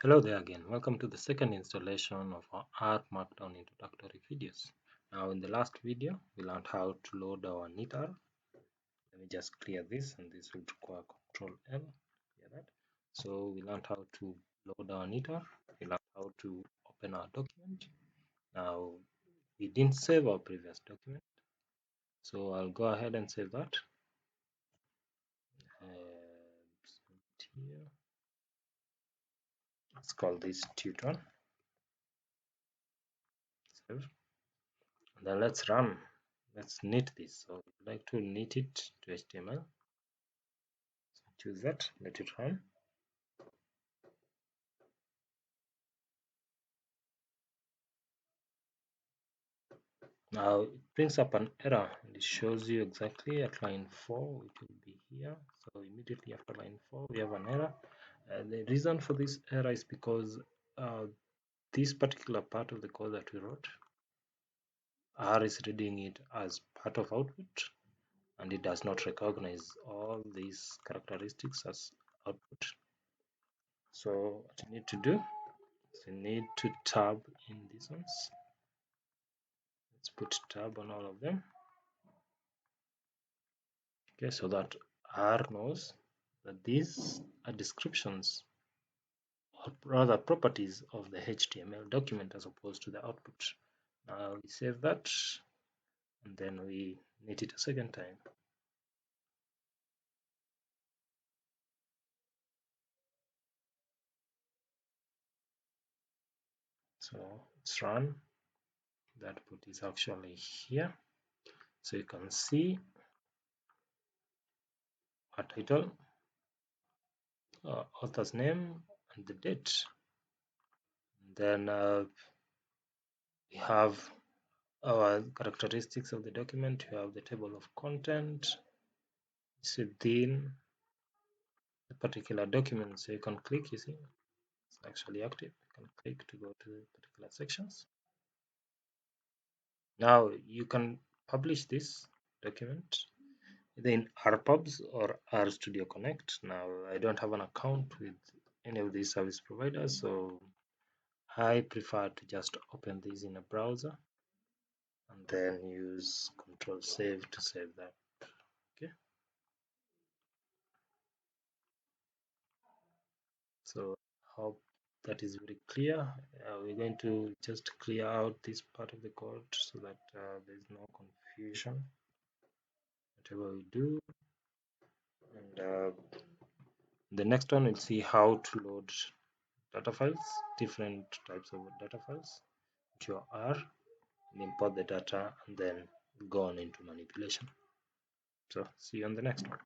Hello there again. Welcome to the second installation of our R Markdown introductory videos. Now in the last video, we learned how to load our initR. Let me just clear this, and this will require Control L. Clear that. So we learned how to load our initR. We learned how to open our document. Now we didn't save our previous document, so I'll go ahead and save that. Here. Let's call this tutor. Save. And then let's run. Let's knit this. So I'd like to knit it to HTML. So choose that, let it run. Now it brings up an error and it shows you exactly at line 4, which will be here. So immediately after line 4, we have an error. The reason for this error is because this particular part of the code that we wrote, R is reading it as part of output, and it does not recognize all these characteristics as output. So what you need to do is you need to tab in these ones. Let's put tab on all of them. Okay, so that R knows that these are descriptions, or rather properties of the HTML document as opposed to the output. Now we save that and then we knit it a second time. So let's run. The output is actually here. So you can see our title, author's name, and the date. And then we have our characteristics of the document. We have the table of content. It's within the particular document, so you can click, you see it's actually active. You can click to go to particular sections. Now you can publish this document either in RPubs or RStudio Connect. Now I don't have an account with any of these service providers, so I prefer to just open this in a browser and then use Control Save to save that. Okay, so hope that is very clear. We're going to just clear out this part of the code so that there's no confusion whatever we do. And the next one, we'll see how to load data files, different types of data files into your R, and import the data and then go on into manipulation. So see you on the next one.